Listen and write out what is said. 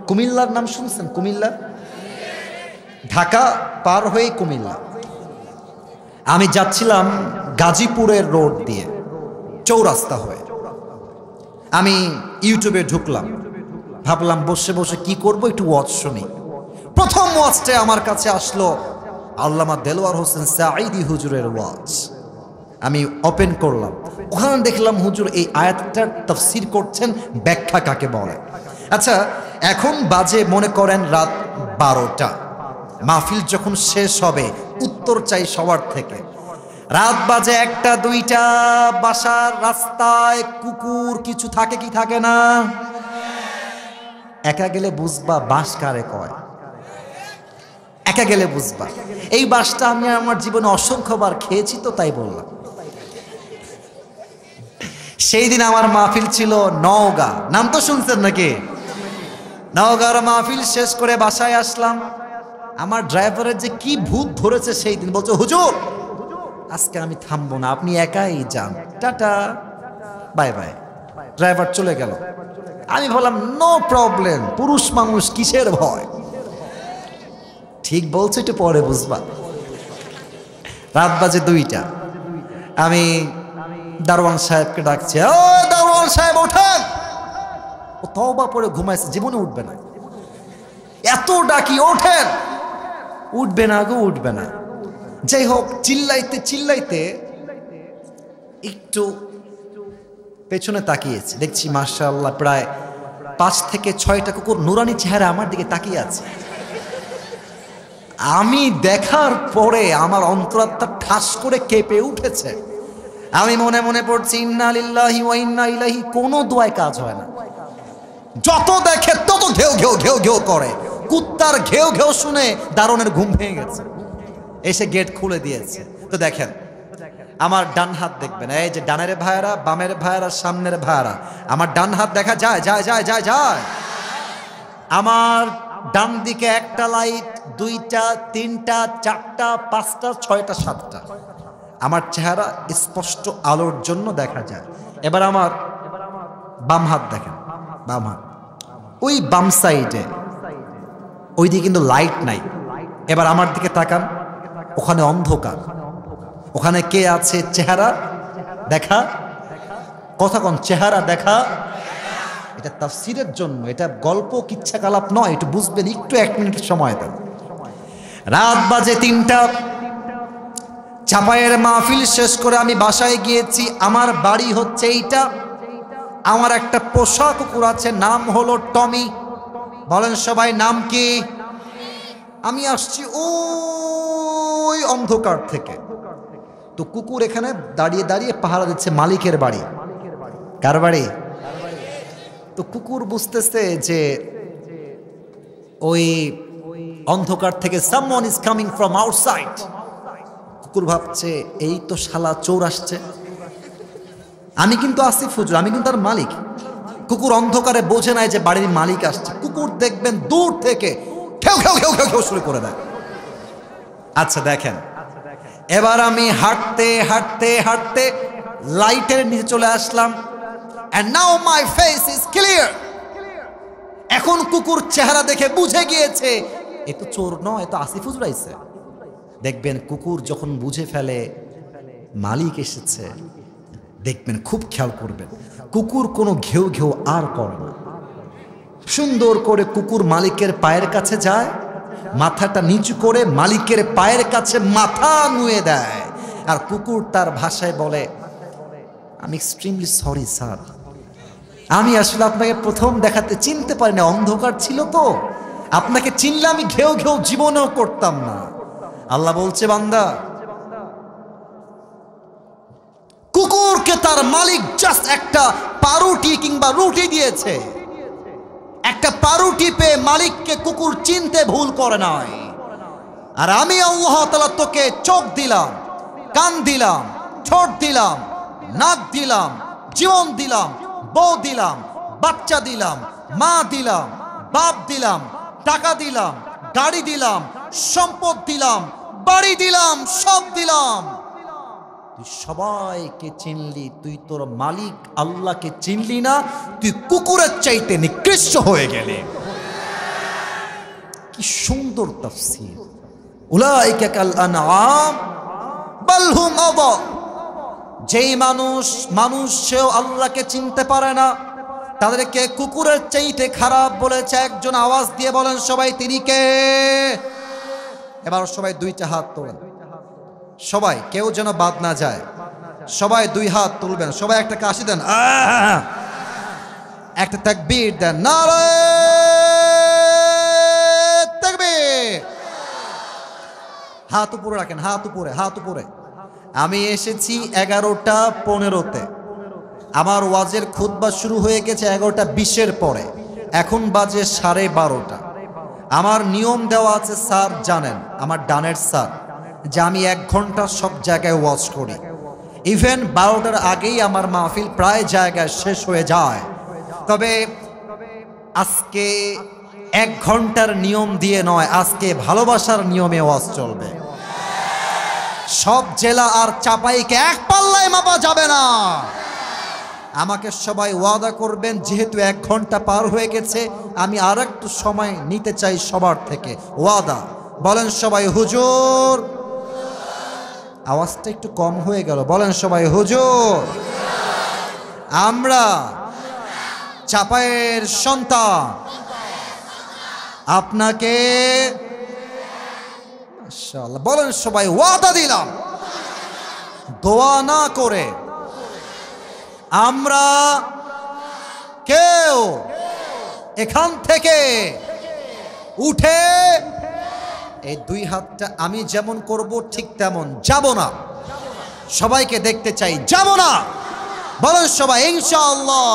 কুমিল্লার নাম শুনছেন? কুমিল্লা, ঢাকা পার হয়ে কুমিল্লা। আমি যাচ্ছিলাম গাজীপুরের রোড দিয়ে, চৌরাস্তা হয়ে। আমি ইউটিউবে ঢুকলাম, ভাবলাম বসে বসে কি করব, একটু ওয়াজ শুনি। প্রথম ওয়াজটা আমার কাছে আসলো আল্লামা দেলোয়ার হোসেন সাঈদী হুজুরের ওয়াজ। আমি ওপেন করলাম, ওখানে দেখলাম হুজুর এই আয়াতটার তাফসীর করছেন, ব্যাখ্যা কাকে বলে। আচ্ছা, এখন বাজে মনে করেন রাত 12টা। মাহফিল যখন শেষ হবে উত্তর চাই সবার থেকে। রাত বাজে 1টা 2টা, বাসার রাস্তায় কুকুর কিছু থাকে কি থাকে না? একা গেলে বুঝবা বাঁশ কারে কয়, একা গেলে বুঝবা। এই বাঁশটা আমি আমার জীবনে অসংখ্যবার খেয়েছি, তো তাই বললাম। সেই দিন আমার মাহফিল ছিল নওগাঁ, নাম তো শুনছেন নাকি? নওগাঁর মাহফিল শেষ করে বাসায় আসলাম। আমার ড্রাইভারের যে কি ভূত ধরেছে সেই দিন, বলছে হুজুর আজকে আমি থামবো না, আপনি একাই যান, টাটা বাই বাই। ড্রাইভার চলে গেল। আমি বললাম নো প্রবলেম, পুরুষ মানুষ কিসের ভয়। ঠিক বলছে, একটু পরে বুঝবা। রাত বাজে 2টা, আমি দারোয়ান সাহেবকে ডাকছি, ও দারোয়ান সাহেব ওঠেন। ও তওবা পরে ঘুমাইছে, জীবনে উঠবে না। এত ডাকি, ওঠেন, উঠবে না গো, উঠবে না। যাই হোক, চিল্লাইতে চিল্লাইতে একটু পেছনে তাকিয়েছি, দেখছি মাশাআল্লাহ প্রায় 5 থেকে 6টা কুকুর নুরানি চেহারা আমার দিকে তাকিয়ে আছে। আমি দেখার পরে আমার অন্তরাত্মা ঠাস করে কেঁপে উঠেছে। আমি মনে মনে পড়ছি ইন্না লিল্লাহি ওয়া ইন্না ইলাইহি। কোনো দোয়ায় কাজ হয় না, যত দেখে তত ঘেউ ঘেউ ঘেউ ঘেউ করে। কুত্তার ঘেউ ঘেউ শুনে দারোয়ানের ঘুম ভেঙে গেছে, এসে গেট খুলে দিয়েছে। তো দেখেন, আমার ডান হাত দেখবেন, এই যে ডানের ভাইয়ারা, বামের ভাইয়ারা, সামনের ভাইয়ারা, আমার ডান হাত দেখা যায় যায় যায় যায় যায়। আমার ডান দিকে 1টা লাইট, 2টা, 3টা, 4টা, 5টা, 6টা, 7টা। আমার চেহারা স্পষ্ট আলোর জন্য দেখা যায়। এবার আমার বাম হাত দেখেন, বাম হাত, ওই বাম সাইডে, ওই দিকে কিন্তু লাইট নাই। এবার আমার দিকে তাকান, ওখানে অন্ধকার। ওখানে কে আছে? চেহারা দেখা, কথা কোন, চেহারা দেখা। এটা তাফসীরের জন্য, এটা গল্প কিচ্ছা কালাপ নয়, একটু বুঝবেন, একটু 1 মিনিট সময় দেন। রাত বাজে 3টা, চাপায়ের মাহফিল শেষ করে আমি বাসায় গিয়েছি। আমার বাড়ি হচ্ছে এইটা। আমার একটা পোষা কুকুর আছে, নাম হলো টমি। বলেন সবাই নাম কি? আমি আসছি ওই অন্ধকার থেকে, তো কুকুর এখানে দাঁড়িয়ে দাঁড়িয়ে পাহারা দিচ্ছে মালিকের বাড়ি। কার বাড়ি? তো কুকুর বুঝতেছে যে ওই অন্ধকার থেকে someone is coming from outside. কুকুর ভাবছে এই তো শালা চোর আসছে। আমি কিন্তু আসিফ হুজুর, আমি কিন্তু তার মালিক। কুকুর অন্ধকারে বোঝে নাই যে বাড়ির মালিক আসছে। কুকুর দেখবেন দূর থেকে খেউ খেউ খেউ খেউ খেউ শুরু করে দেয়। আচ্ছা দেখেন, এবার আমি হাঁটতে হাঁটতে হাঁটতে লাইটের নিচে চলে আসলাম। and now my face is clear। এখন কুকুর চেহারা দেখে বুঝে গিয়েছে এ তো চোর নয়, এ তো আসিফ হুজুর আইছে। দেখবেন কুকুর যখন বুঝে ফেলে মালিক এসেছে, দেখবেন খুব খেয়াল করবেন, কুকুর কোনো ঘেউ ঘেউ আর করে না। সুন্দর করে কুকুর মালিকের পায়ের কাছে যায়, মাথাটা নিচু করে মালিকের পায়ের কাছে মাথা নুয়ে দেয়। আর কুকুর তার ভাষায় বলে, আমি এক্সট্রিমলি সরি স্যার, আমি আসলে আপনাকে প্রথম দেখাতে চিনতে পারি না, অন্ধকার ছিল তো, আপনাকে চিনলে আমি ঘেউ ঘেউ জীবনেও করতাম না। আল্লাহ বলছে, বান্দা, কুকুরকে তার মালিক জাস্ট একটা পাউরুটি কিংবা রুটি দিয়েছে। একটা পাউরুটি পেয়ে মালিককে কুকুর চিনতে ভুল করে নাই। আর আমি আল্লাহ তাআলা তোকে চোখ দিলাম, কান দিলাম, ঠোঁট দিলাম, নাক দিলাম, জীবন দিলাম, বউ দিলাম, বাচ্চা দিলাম, মা দিলাম, বাপ দিলাম, টাকা দিলাম, গাড়ি দিলাম, সম্পদ দিলাম, বাড়ি দিলাম, সব দিলাম। তুই সবাইকে চিনলি, তুই তোর মালিক আল্লাহকে চিনলি না, তুই কুকুরের চাইতে নিকৃষ্ট হয়ে গেলি। কি সুন্দর তাফসীর। উলাইকা কাল আনআম বাল হুম আযাল। যেই মানুষ সেও আল্লাহকে চিনতে পারে না, তাদেরকে কুকুরের চাইতে খারাপ বলেছে। একজন আওয়াজ দিয়ে বলেন সবাই, তিনি কে? এবার সবাই দুইটা হাত তোলেন, সবাই, কেউ যেন বাদ না যায়। সবাই দুই হাত তুলবেন, সবাই একটা কাশি দেন, একটা তাকবীর দেন, নারে তাকবীর। হাত উপরে রাখেন, হাত উপরে, হাত উপরে। আমি এসেছি 11টা 15-তে। আমার ওয়াজের খুতবা শুরু হয়ে গেছে 11টা 20-এর পরে। এখন বাজে 12:30। আমার নিয়ম দেওয়া আছে, স্যার জানেন, আমার ডানের স্যার, যে আমি 1 ঘন্টা সব জায়গায় ওয়াজ করি। ইভেন 12টার আগেই আমার মাহফিল প্রায় জায়গায় শেষ হয়ে যায়। তবে আজকে 1 ঘন্টার নিয়ম দিয়ে নয়, আজকে ভালোবাসার নিয়মে ওয়াজ চলবে। সব জেলা আর চাপাইকে এক পাল্লায় মাপা যাবে না। আমাকে সবাই ওয়াদা করবেন, যেহেতু 1 ঘন্টা পার হয়ে গেছে, আমি আর একটু সময় নিতে চাই সবার থেকে। ওয়াদা বলেন সবাই, হুজুর। আওয়াজটা একটু কম হয়ে গেল, বলেন সবাই, হুজুর। আমরা চাপাইয়ের সন্তান, আপনাকে মাশাআল্লাহ বলেন সবাই, ওয়াদা দিলাম, দোয়া না করে আমরা কেউ এখান থেকে উঠে এই 2 হাতটা আমি যেমন করব ঠিক তেমন যাব না। সবাইকে দেখতে চাই, যাব না। বলেন সবাই ইনশাআল্লাহ।